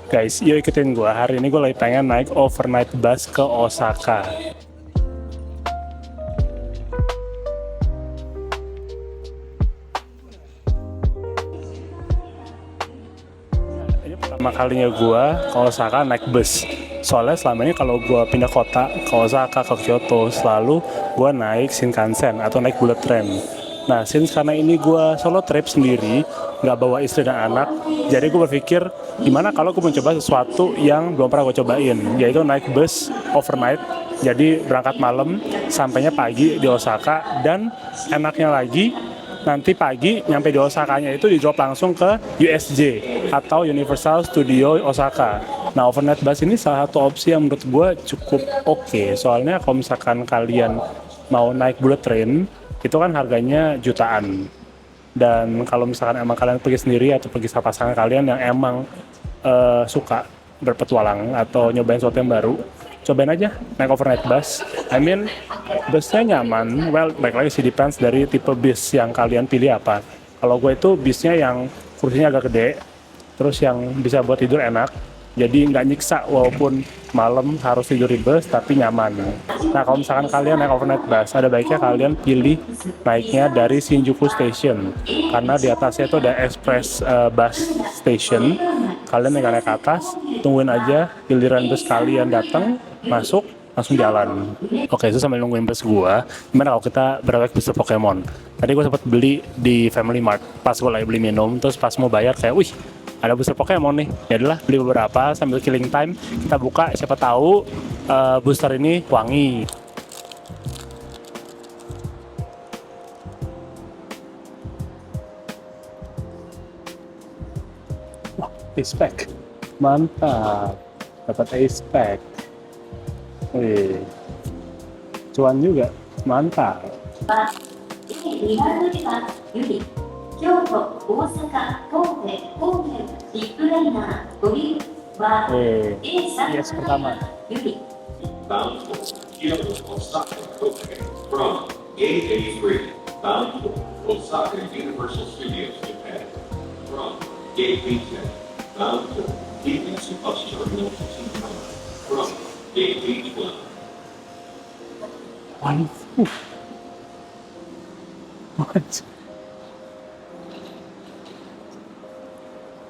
Guys, yuk ikutin gue. Hari ini gue lagi pengen naik overnight bus ke Osaka. Ini pertama kalinya gue ke Osaka naik bus. Soalnya selama ini kalau gue pindah kota ke Osaka, ke Kyoto, selalu gue naik Shinkansen atau naik bullet train. Nah, since karena ini gue solo trip sendiri, nggak bawa istri dan anak, jadi gue berpikir gimana kalau gue mencoba sesuatu yang belum pernah gue cobain, yaitu naik bus overnight. Jadi berangkat malam, sampainya pagi di Osaka, dan enaknya lagi nanti pagi nyampe di Osakanya itu di drop langsung ke USJ atau Universal Studio Osaka. Nah, overnight bus ini salah satu opsi yang menurut gue cukup oke. Soalnya kalau misalkan kalian mau naik bullet train, itu kan harganya jutaan. Dan kalau misalkan emang kalian pergi sendiri atau pergi sama pasangan kalian yang emang suka berpetualang atau nyobain sesuatu yang baru, cobain aja naik overnight bus. I mean, busnya nyaman. Well, baik lagi sih depends dari tipe bis yang kalian pilih apa. Kalau gue itu bisnya yang kursinya agak gede, terus yang bisa buat tidur enak, jadi nggak nyiksa walaupun malam harus tidur di bus tapi nyaman. Nah, kalau misalkan kalian naik overnight bus, ada baiknya kalian pilih naiknya dari Shinjuku Station, karena di atasnya itu ada express bus station. Kalian naik ke atas, tungguin aja giliran bus kalian datang, masuk, langsung jalan. Oke, itu sambil nungguin bus gua, gimana kalau kita berangkat ke bus Pokemon? Tadi gue sempat beli di Family Mart, pas gue lagi beli minum, terus pas mau bayar kayak, wih, ada booster Pokemon nih. Ya adalah beli beberapa sambil killing time, kita buka, siapa tahu booster ini wangi. Wah, ace pack. Mantap. Dapat ace pack. Wih. Cuan juga. Mantap. 2番乗り場より京都、大阪、神戸、神戸、リップライナー、ご利用は A3 pertama. Bound for Kyoto, Osaka, Tokyo, from Gate 83, bound for Osaka Universal Studios, Japan, from Gate B10, bound for Defense Bus Terminal Tsukuba, from Gate B12. Waifu. What?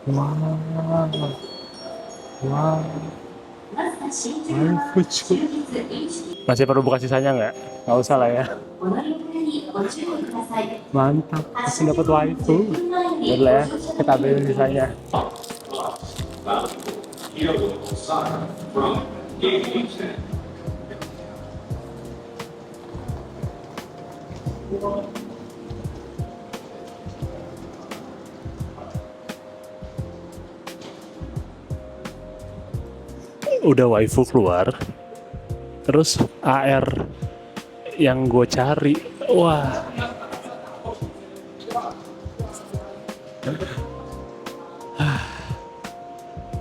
Wow. Wow. Waifu cuy. Masih perlu buka sisanya nggak? Nggak usah lah ya. Mantap, masih dapat waifu. Udah ya, kita ambil sisanya. Bound for Kyoto, Osaka, from Gate B10. Udah waifu keluar, terus AR yang gue cari, wah,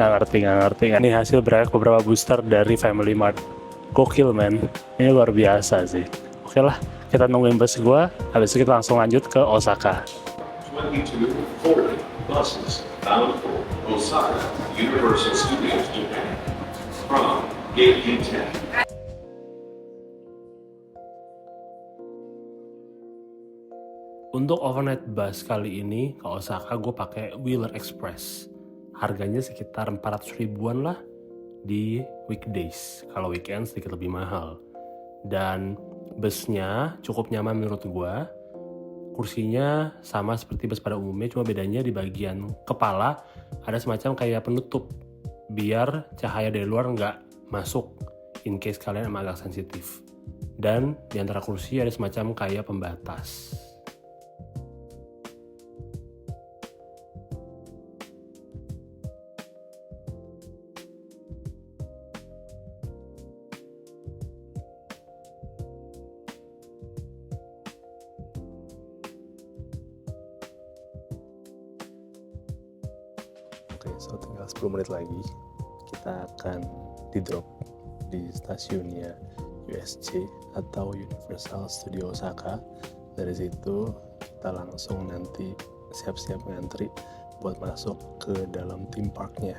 nggak ngerti. Ini hasil beberapa booster dari Family Mart. Gokil men, ini luar biasa sih. Oke lah, kita nungguin bus gue, habis itu kita langsung lanjut ke Osaka. 22 forwarding buses bound for Osaka Universal Studios, Japan, from Gate B10. Untuk overnight bus kali ini ke Osaka gue pakai Wheeler Express. Harganya sekitar 400 ribuan lah di weekdays. Kalau weekend sedikit lebih mahal. Dan busnya cukup nyaman menurut gue. Kursinya sama seperti bus pada umumnya, cuma bedanya di bagian kepala ada semacam kayak penutup biar cahaya dari luar nggak masuk in case kalian emang agak sensitif. Dan di antara kursi ada semacam kayak pembatas. Oke, so tinggal 10 menit lagi kita akan di drop di stasiunnya USJ atau Universal Studio Osaka. Dari situ kita langsung nanti siap-siap ngantri buat masuk ke dalam theme parknya.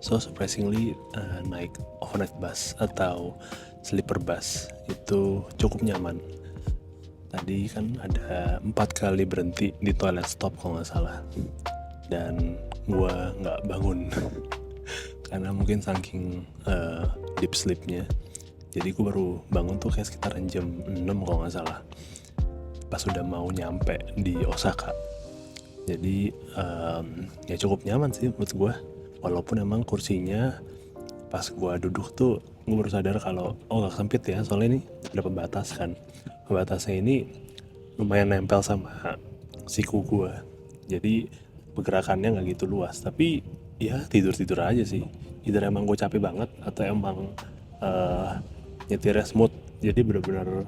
So surprisingly naik overnight bus atau sleeper bus itu cukup nyaman. Tadi kan ada 4 kali berhenti di toilet stop kalau nggak salah, dan gua nggak bangun karena mungkin saking deep sleepnya. Jadi gue baru bangun tuh kayak sekitaran jam 6 kalau nggak salah, pas udah mau nyampe di Osaka. Jadi ya cukup nyaman sih menurut gue, walaupun emang kursinya pas gue duduk tuh gue baru sadar kalau gak sempit ya, soalnya ini ada pembatas kan. Pembatasnya ini lumayan nempel sama siku gue, jadi pergerakannya nggak gitu luas. Tapi ya tidur aja sih, either emang gue capek banget atau emang nyetirnya smooth, jadi benar-benar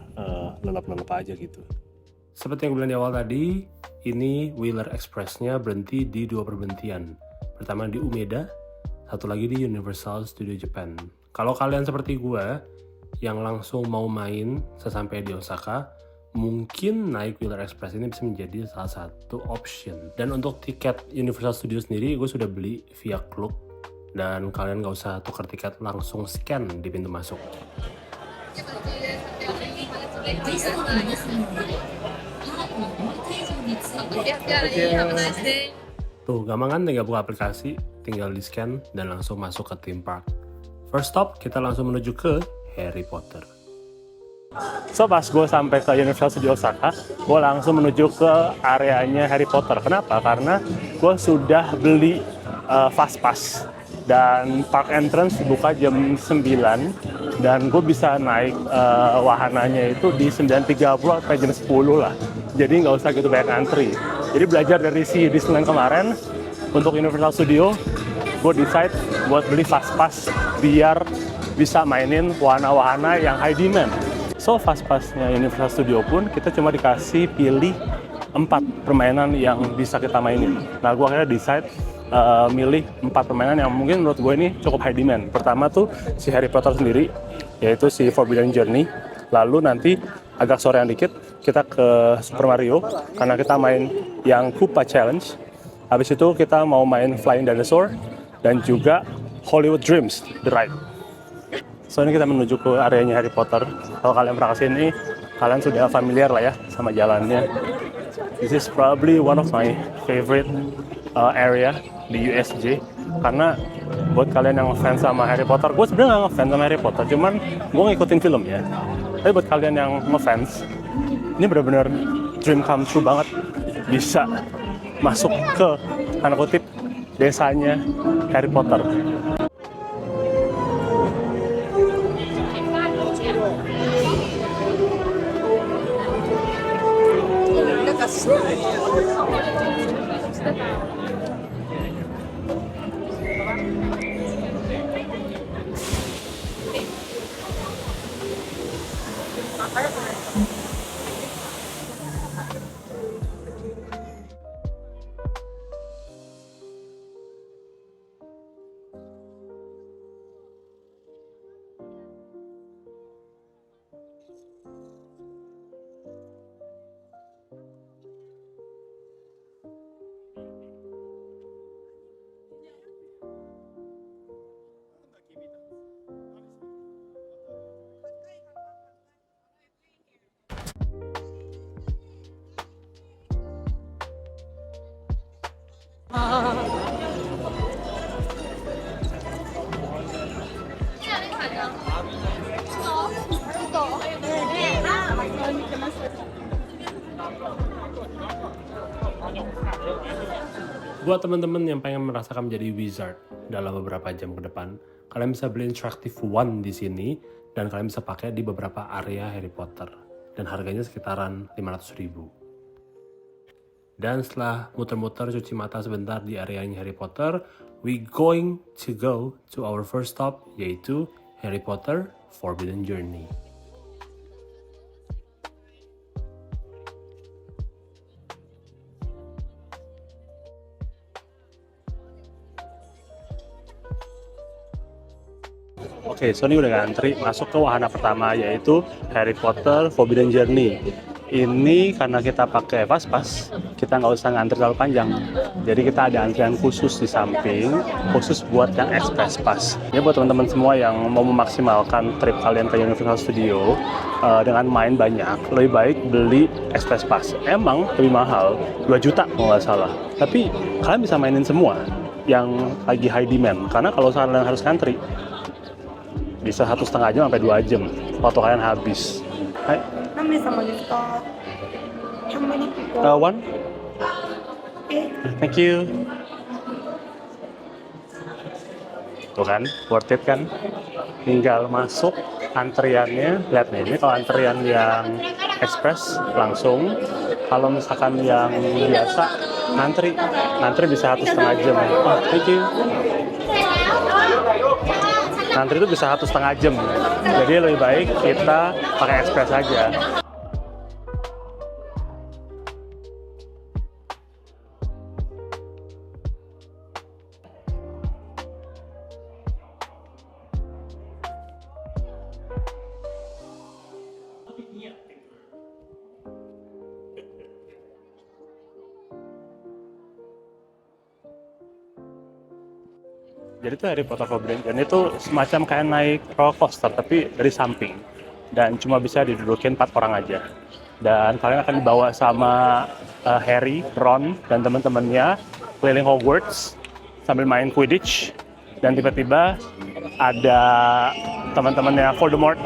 lelap-lelap aja gitu. Seperti yang gue bilang di awal tadi, ini Wheeler Express-nya berhenti di 2 perberhentian. Pertama di Umeda, satu lagi di Universal Studio Japan. Kalau kalian seperti gue, yang langsung mau main sesampai di Osaka, mungkin naik Wheeler Express ini bisa menjadi salah satu option. Dan untuk tiket Universal Studio sendiri, gue sudah beli via Klook, dan kalian gak usah tukar tiket, langsung scan di pintu masuk. Tuh, gampang kan, tinggal buka aplikasi, tinggal di scan, dan langsung masuk ke theme park. First stop, kita langsung menuju ke Harry Potter. So pas gue sampai ke Universal Studio Osaka, gue langsung menuju ke areanya Harry Potter. Kenapa? Karena gue sudah beli fast pass, dan park entrance dibuka jam 9, dan gue bisa naik wahananya itu di 9.30 sampai jam 10 lah. Jadi nggak usah gitu banyak antri. Jadi belajar dari si Disneyland kemarin, untuk Universal Studio gue decide buat beli fast pass biar bisa mainin wahana-wahana yang high demand. So fast passnya Universal Studio pun kita cuma dikasih pilih 4 permainan yang bisa kita mainin. Nah gue akhirnya decide milih 4 permainan yang mungkin menurut gue ini cukup high demand. Pertama tuh si Harry Potter sendiri, yaitu si Forbidden Journey. Lalu nanti agak sorean dikit kita ke Super Mario karena kita main yang Koopa Challenge. Habis itu kita mau main Flying Dinosaur dan juga Hollywood Dreams The Ride. So ini kita menuju ke areanya Harry Potter. Kalau kalian pernah kesini, kalian sudah familiar lah ya sama jalannya. This is probably one of my favorite area di USJ, karena buat kalian yang ngefans sama Harry Potter, gue sebenarnya nggak ngefans sama Harry Potter, cuman gue ngikutin film ya. Tapi buat kalian yang ngefans, ini benar-benar dream come true banget, bisa masuk ke tanda kutip desanya Harry Potter. Buat teman-teman yang pengen merasakan menjadi wizard dalam beberapa jam ke depan, kalian bisa beli Interactive One di sini, dan kalian bisa pakai di beberapa area Harry Potter, dan harganya sekitaran 500.000. Dan setelah muter-muter cuci mata sebentar di areanya Harry Potter, we going to go to our first stop, yaitu Harry Potter Forbidden Journey. Oke, so ini udah ngantri masuk ke wahana pertama, yaitu Harry Potter Forbidden Journey. ini karena kita pakai Fast Pass, kita nggak usah ngantri terlalu panjang. Jadi kita ada antrian khusus di samping, khusus buat yang Express Pass. Ya buat teman-teman semua yang mau memaksimalkan trip kalian ke Universal Studio dengan main banyak, lebih baik beli Express Pass. Emang lebih mahal, 2 juta kalau nggak salah. Tapi kalian bisa mainin semua yang lagi high demand. Karena kalau kalian harus ngantri, bisa 1,5 jam sampai 2 jam waktu kalian habis. Hai. 何名様ですか How many people? One. Thank you. Tuh kan, worth it kan? Tinggal masuk antriannya, lihat nih, ini kalau antrian yang express langsung, kalau misalkan yang biasa ngantri bisa 1,5 jam. Oh, thank you. Ngantri itu bisa 1,5 jam, jadi lebih baik kita pakai express aja. Jadi itu Harry Potter Forbidden Journey itu semacam kayak naik roller coaster tapi dari samping, dan cuma bisa didudukin 4 orang aja. Dan kalian akan dibawa sama Harry, Ron, dan teman-temannya keliling Hogwarts sambil main Quidditch. Dan tiba-tiba ada teman-temannya Voldemort,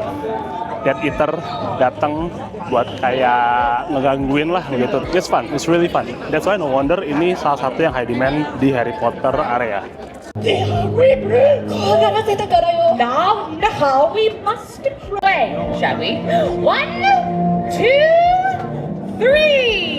Death Eater datang buat kayak ngegangguin lah gitu. It's fun, it's really fun. That's why no wonder ini salah satu yang high demand di Harry Potter area. Now, now we must play, shall we? 1, 2, 3.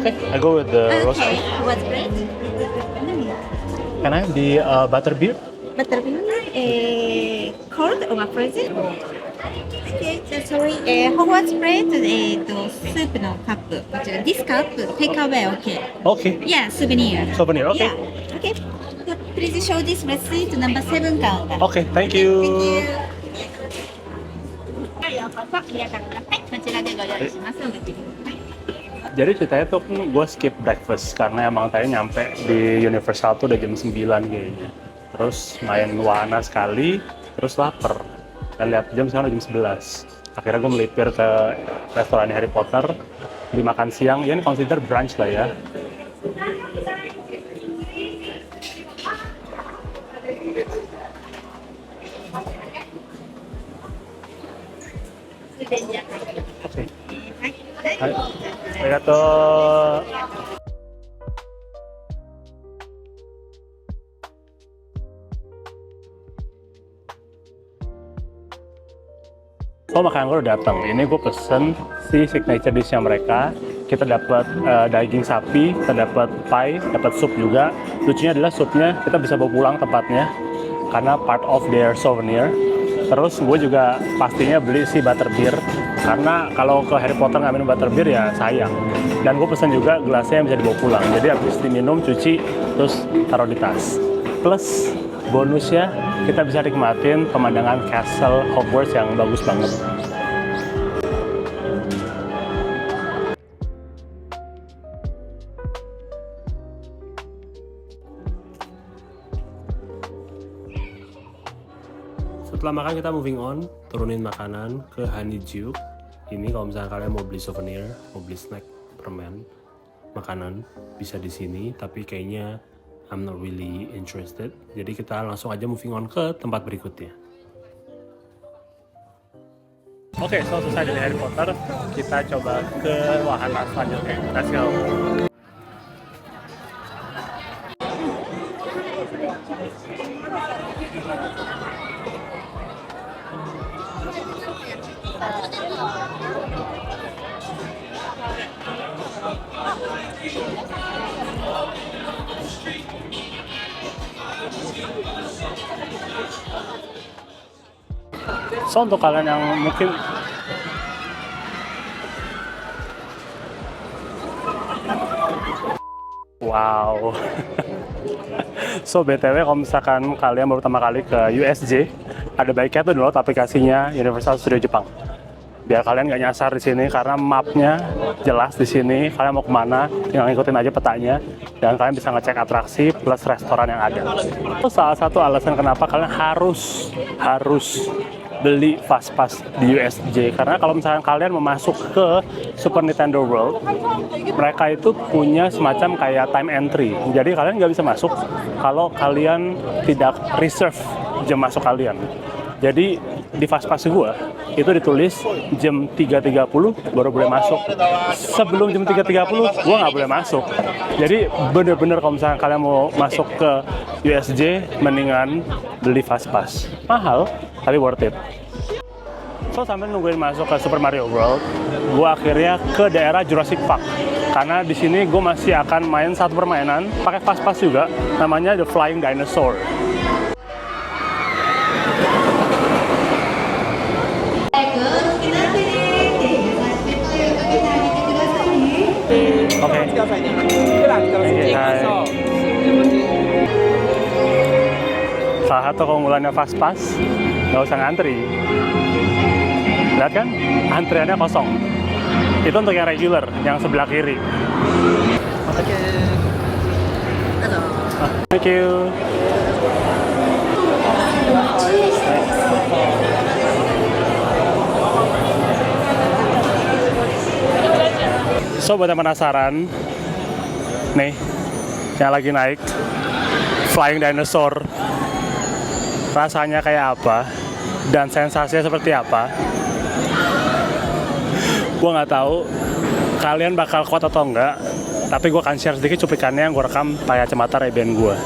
Okay, I go with the roast Okay, beef. what's bread? Can I have the butter beer? Butterbean, cold or frozen? Okay, so sorry. Hogwarts bread, スープのカップ。こちら、this cup, take away, okay? Okay, Yeah, souvenir. souvenir. Okay, Yeah, okay. So please show this receipt to number 7 counter. okay, thank you. Thank you. ようこそいらっしゃいませ。こちらでご用意します。お待ちください。 Jadi ceritanya tuh gue skip breakfast karena emang tadi nyampe di Universal tuh udah jam 9 kayaknya. Terus main wahana sekali, terus lapar. Dan lihat jam sekarang udah jam 11. Akhirnya gue melipir ke restoran Harry Potter, beli makan siang. Ya ini consider brunch lah ya. Oke. Hai. Arigato. Oh, makanan gue udah datang. Ini gue pesen si signature dish-nya mereka. Kita dapat daging sapi, kita dapat pie, dapat sup juga. Lucunya adalah supnya kita bisa bawa pulang tempatnya karena part of their souvenir. Terus gue juga pastinya beli si butterbeer karena kalau ke Harry Potter nggak minum butterbeer ya sayang. Dan gue pesen juga gelasnya yang bisa dibawa pulang. Jadi habis diminum, cuci, terus taruh di tas. Plus bonusnya kita bisa nikmatin pemandangan Castle Hogwarts yang bagus banget. Setelah makan kita moving on, turunin makanan ke Honeydew. Ini kalau misalnya kalian mau beli souvenir, mau beli snack, permen, makanan bisa di sini, tapi kayaknya I'm not really interested. Jadi kita langsung aja moving on ke tempat berikutnya. Oke, so selesai dari Harry Potter, kita coba ke wahana selanjutnya. Let's go. So untuk kalian yang mungkin wow. So BTW kalau misalkan kalian baru pertama kali ke USJ, ada baiknya tuh download aplikasinya Universal Studio Jepang. Biar kalian nggak nyasar di sini karena mapnya jelas di sini. Kalian mau kemana, tinggal ngikutin aja petanya dan kalian bisa ngecek atraksi plus restoran yang ada. Itu salah satu alasan kenapa kalian harus beli Fast Pass di USJ, karena kalau misalkan kalian mau masuk ke Super Nintendo World, mereka itu punya semacam kayak time entry. Jadi kalian nggak bisa masuk kalau kalian tidak reserve jam masuk kalian. Jadi di Fast Pass gua itu ditulis jam 3.30 baru boleh masuk. Sebelum jam 3.30 gua nggak boleh masuk. Jadi bener-bener kalau misalkan kalian mau masuk ke USJ, mendingan beli Fast Pass. Mahal, tapi worth it. So sambil nungguin masuk ke Super Mario World, gue akhirnya ke daerah Jurassic Park. Karena di sini gue masih akan main satu permainan pakai Fast Pass juga, namanya The Flying Dinosaur. Oke. Salah satu keunggulannya Fast Pass, nggak usah ngantri. Lihat kan, antriannya kosong. Itu untuk yang regular, yang sebelah kiri. Thank you. So buat yang penasaran, nih, yang lagi naik Flying Dinosaur, rasanya kayak apa dan sensasinya seperti apa? Gue nggak tahu kalian bakal kuat atau enggak, tapi gue akan share sedikit cuplikannya yang gue rekam pakai kacamata Ray-Ban gue.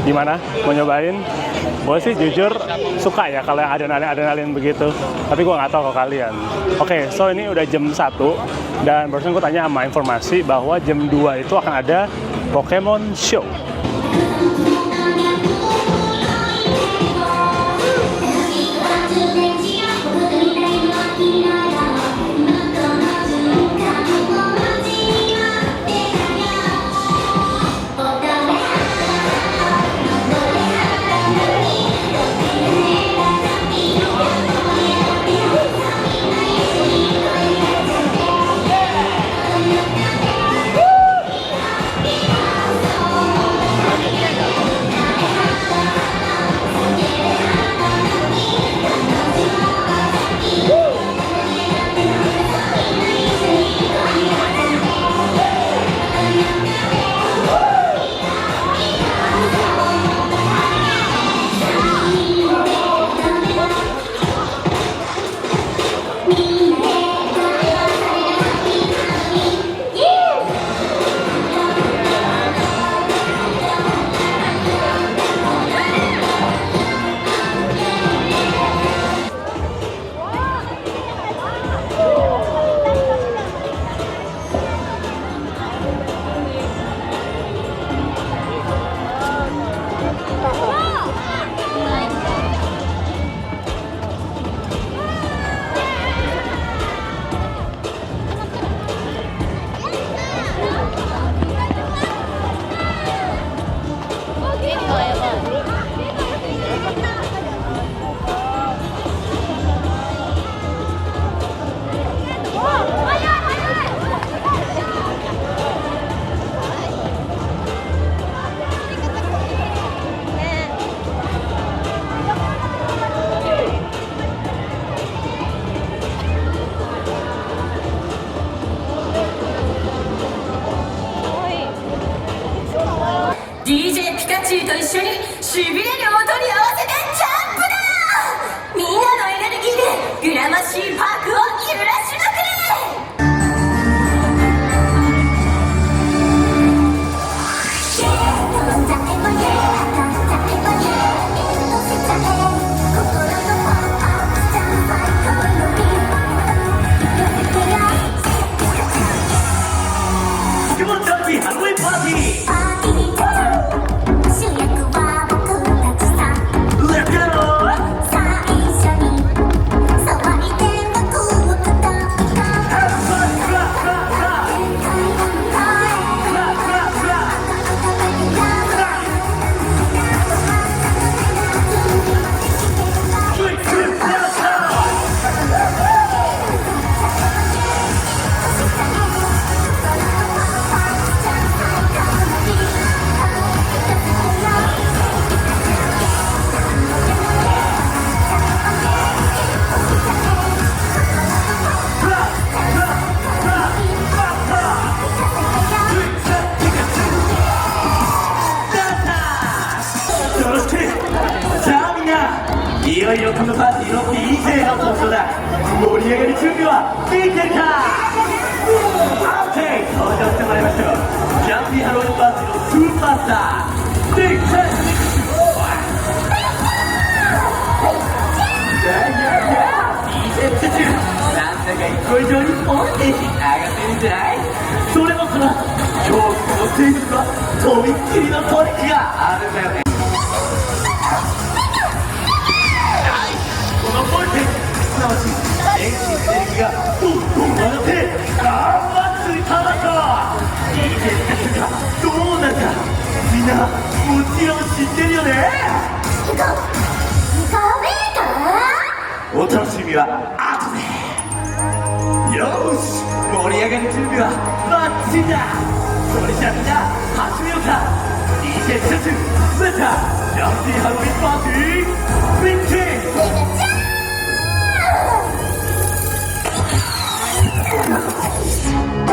Gimana? Mau nyobain? Gue sih jujur suka ya kalau yang adrenalin begitu. Tapi gue nggak tahu kalau kalian. Oke, so ini udah jam 1 dan barusan gue tanya sama informasi bahwa jam 2 itu akan ada Pokemon Show. チーと一緒にしびれる音に合わせてジャンプだ。みんなのエネルギーでグラマシーパークを揺らしまくれ。ポケモンジャンピーハロウィンパーティー。主役は僕たちさ。やったろー。最初に騒いで幕を叩いた。よろしく。さあみんな、いよいよこのパーティーの DJ の登場だ。盛り上がり準備はできてるか。OK、登場してもらいましょう。ジャンピーハロウィンパーティーのスーパースターディクター。DJ プチュなんだか一個以上に音程上がってるんじゃない。それもその今日このステージにはとびっきりのトリックがあるんだよね。このボルテージ、すなわちエンジンエネルギーがどんどん上がってガンマックスに溜まった。DJ プチュがどうなるかみんなもちろん知ってるよね。お楽しみは後で。よーし、盛り上がる準備はバッチリだ。それじゃみんな始めようか。 DJ プチュレタジャンピーハロウィンパーティービッキー。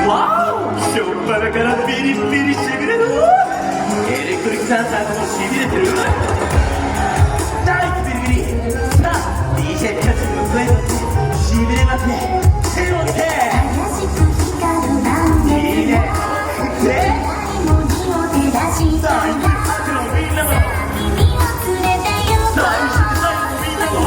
わお、しょっぱなからビリビリしびれる。エレクトリックダンサーもしびれてる。ナイスビリビリ。さあ DJ プチュの声しびれますね。手を見ていいね。振ってさあ行く白のみんなも最初で最後のみんなも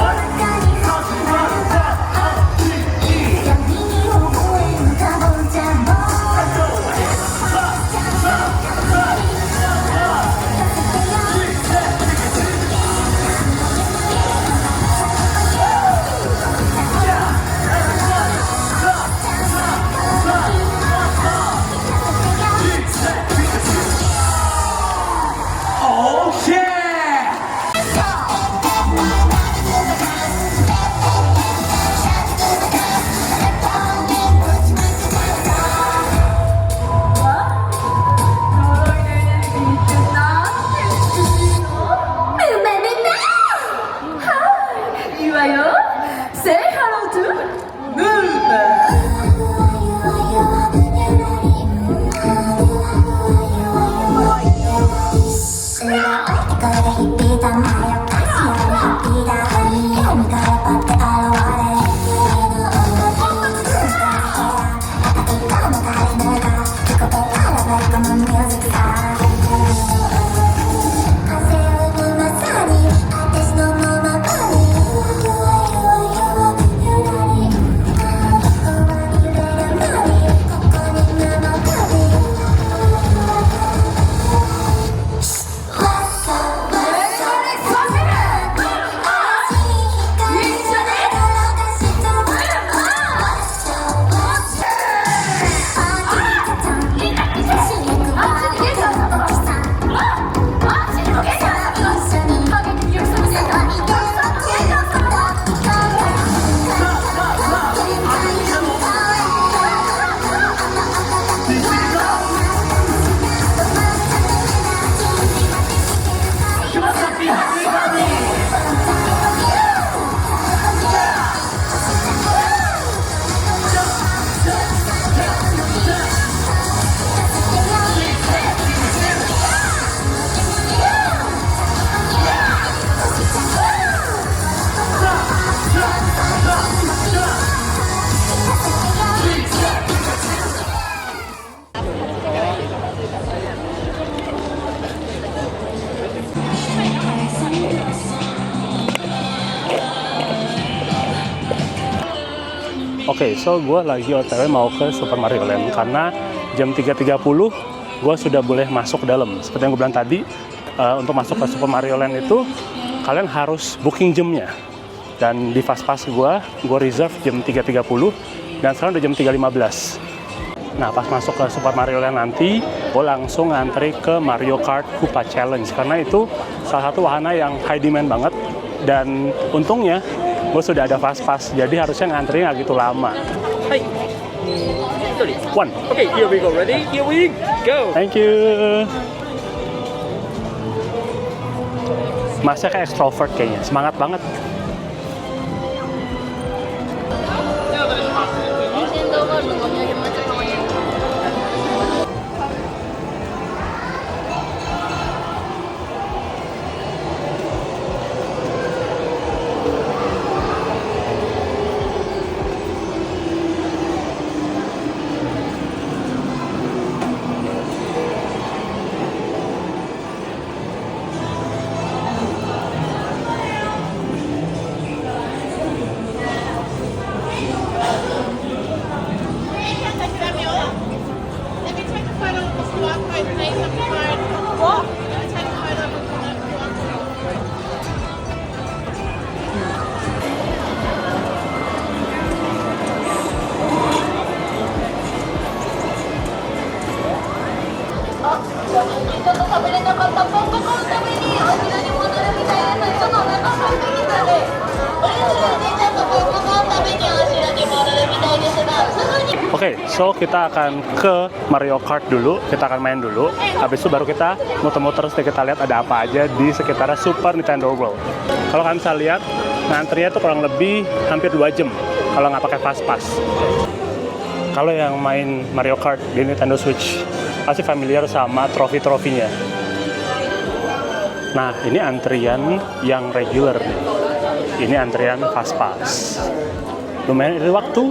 Oke, so gue lagi OTW mau ke Super Mario Land karena jam 3.30 gue sudah boleh masuk ke dalam. Seperti yang gue bilang tadi, untuk masuk ke Super Mario Land itu kalian harus booking jamnya. Dan di Fastpass gue reserve jam 3.30 dan sekarang udah jam 3.15. Nah, pas masuk ke Super Mario Land nanti, gue langsung ngantri ke Mario Kart Koopa Challenge karena itu salah satu wahana yang high demand banget. Dan untungnya gue sudah ada Fastpass, jadi harusnya ngantri nggak gitu lama. Hai. One. Okay, here we go. Ready? Here we go. Thank you. Masnya kayak extrovert kayaknya, semangat banget. Oke, so kita akan ke Mario Kart dulu, kita akan main dulu. Habis itu baru kita muter-muter, kita lihat ada apa aja di sekitar Super Nintendo World. Kalau kalian bisa lihat, ngantrinya tuh kurang lebih hampir 2 jam kalau nggak pakai Fastpass. Kalau yang main Mario Kart di Nintendo Switch, pasti familiar sama trofi-trofinya. Nah, ini antrian yang regular nih. Ini antrian Fastpass. Lumayan itu waktu,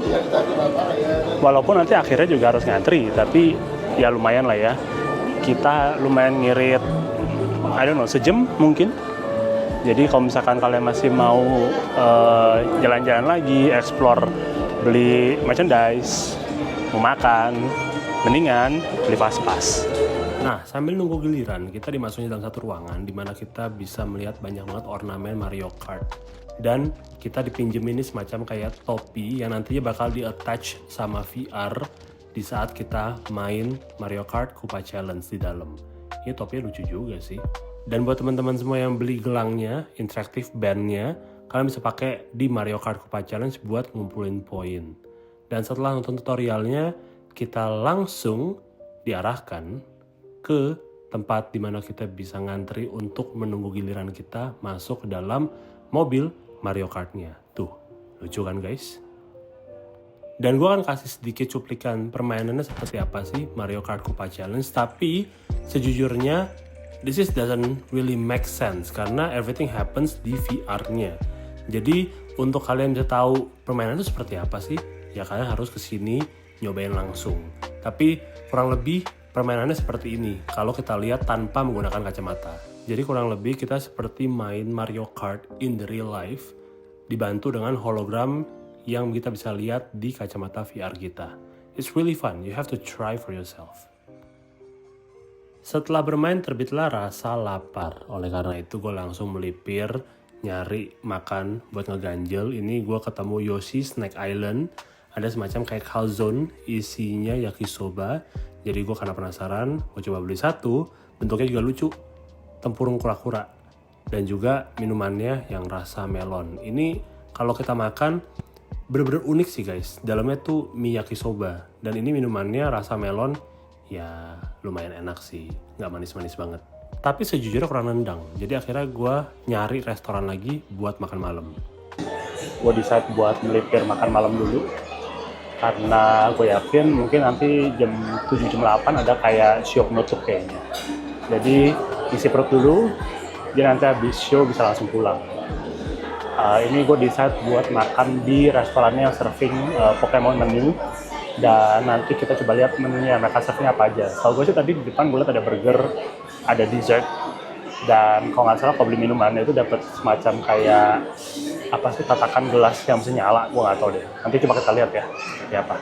walaupun nanti akhirnya juga harus ngantri, tapi ya lumayan lah ya. Kita lumayan ngirit, I don't know, sejam mungkin. Jadi kalau misalkan kalian masih mau jalan-jalan lagi, explore, beli merchandise, mau makan, mendingan beli Fastpass. Nah, sambil nunggu giliran, kita dimasukin dalam satu ruangan di mana kita bisa melihat banyak banget ornamen Mario Kart. Dan kita dipinjemin ini semacam kayak topi yang nantinya bakal di-attach sama VR di saat kita main Mario Kart Koopa Challenge di dalam. Ini topinya lucu juga sih. Dan buat teman-teman semua yang beli gelangnya, interactive bandnya, kalian bisa pakai di Mario Kart Koopa Challenge buat ngumpulin poin. Dan setelah nonton tutorialnya, kita langsung diarahkan ke tempat dimana kita bisa ngantri untuk menunggu giliran kita masuk ke dalam mobil Mario Kart-nya. Tuh, lucu kan guys? Dan gue akan kasih sedikit cuplikan permainannya seperti apa sih Mario Kart Koopa Challenge. Tapi sejujurnya, this doesn't really make sense karena everything happens di VR-nya. Jadi untuk kalian bisa tahu permainan itu seperti apa sih, ya kalian harus kesini nyobain langsung. Tapi kurang lebih permainannya seperti ini kalau kita lihat tanpa menggunakan kacamata. Jadi kurang lebih kita seperti main Mario Kart in the real life, dibantu dengan hologram yang kita bisa lihat di kacamata VR kita. It's really fun, you have to try for yourself. Setelah bermain terbitlah rasa lapar, oleh karena itu gue langsung melipir nyari makan buat ngeganjel. Ini gue ketemu Yoshi Snack Island, ada semacam kayak calzone isinya yakisoba. Jadi gue karena penasaran, gue coba beli satu, bentuknya juga lucu, tempurung kura-kura. Dan juga minumannya yang rasa melon. Ini kalau kita makan bener-bener unik sih guys, dalamnya tuh mie yakisoba. Dan ini minumannya rasa melon, ya lumayan enak sih, nggak manis-manis banget. Tapi sejujurnya kurang nendang, jadi akhirnya gue nyari restoran lagi buat makan malam. Gue decide buat melipir makan malam dulu, karena gue yakin mungkin nanti jam 7 jam 8 ada kayak show penutup kayaknya. Jadi isi perut dulu, jadi nanti habis show bisa langsung pulang. Ini gue decide buat makan di restorannya yang serving Pokemon menu, dan nanti kita coba lihat menunya mereka serving apa aja. Kalau gue sih tadi di depan gue lihat ada burger, ada dessert, dan kalau nggak salah kalau beli minumannya itu dapat semacam kayak apa sih tatakan gelas yang bisa nyala, gue nggak tahu deh. Nanti coba kita lihat ya, seperti apa.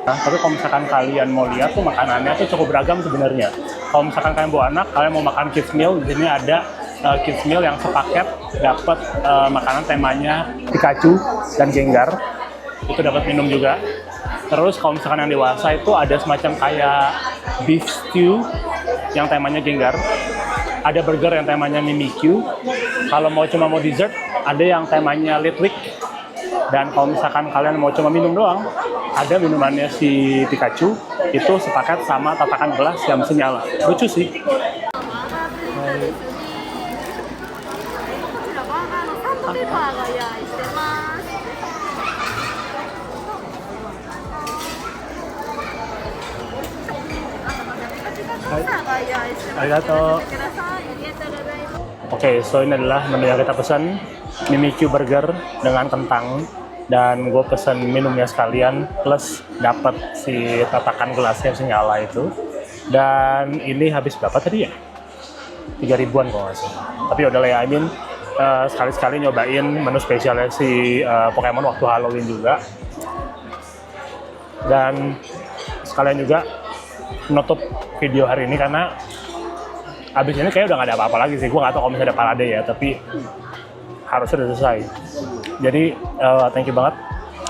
Nah, tapi kalau misalkan kalian mau lihat tuh makanannya tuh cukup beragam sebenarnya. Kalau misalkan kalian bawa anak, kalian mau makan kids meal, di sini ada kids meal yang sepaket dapat makanan temanya Pikachu dan Gengar. Itu dapat minum juga. Terus kalau misalkan yang dewasa itu ada semacam kayak beef stew yang temanya Gengar. Ada burger yang temanya Mimikyu. Kalau cuma mau dessert, ada yang temanya Litwick. Dan kalau misalkan kalian mau cuma minum doang, ada minumannya si Pikachu, itu sepaket sama tatakan gelas yang bisa nyala. Lucu sih. Arigato. Oke, so ini adalah menu yang kita pesan, Mimikyu Burger dengan kentang, dan gue pesen minumnya sekalian plus dapat si tatakan gelasnya yang nyala itu. Dan ini habis berapa tadi ya? 3.000-an kalau nggak salah. Tapi udah ya, I mean sekali-sekali nyobain menu spesialnya si Pokemon waktu Halloween juga. Dan sekalian juga menutup video hari ini karena abis ini kayaknya udah nggak ada apa-apa lagi sih. Gue nggak tahu kalau misalnya ada parade ya, tapi harusnya udah selesai. Jadi thank you banget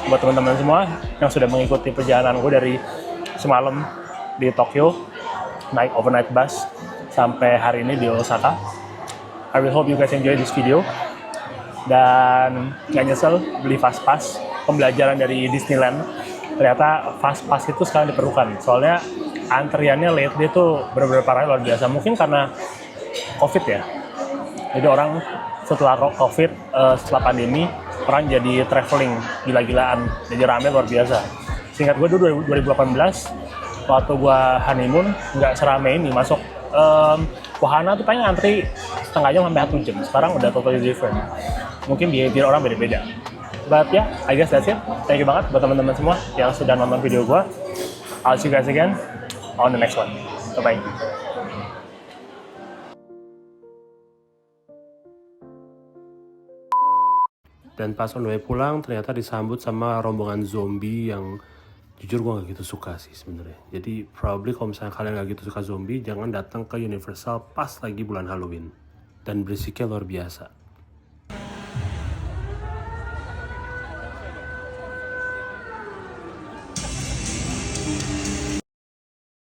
buat teman-teman semua yang sudah mengikuti perjalanan gue dari semalam di Tokyo, naik overnight bus sampai hari ini di Osaka. I really hope you guys enjoy this video. Dan nggak nyesel beli fast pass, pembelajaran dari Disneyland. Ternyata fast pass itu sekarang diperlukan. Soalnya antriannya late day tuh benar-benar parah, luar biasa. Mungkin karena COVID ya. Jadi orang setelah COVID, setelah pandemi, orang jadi traveling gila-gilaan. Jadi rame luar biasa. Seingat gue dulu 2018, waktu gue honeymoon, nggak serame ini. Masuk wahana tuh paling antri setengah jam sampai 1 jam. Sekarang udah totally different. Mungkin behavior orang beda-beda. But yeah, I guess that's it. Thank you banget buat teman-teman semua yang sudah nonton video gue. I'll see you guys again on the next one. Bye-bye. Dan pas on the way pulang, ternyata disambut sama rombongan zombie yang jujur gue gak gitu suka sih sebenarnya. Jadi probably kalau misalnya kalian gak gitu suka zombie, jangan datang ke Universal pas lagi bulan Halloween. Dan berisiknya luar biasa.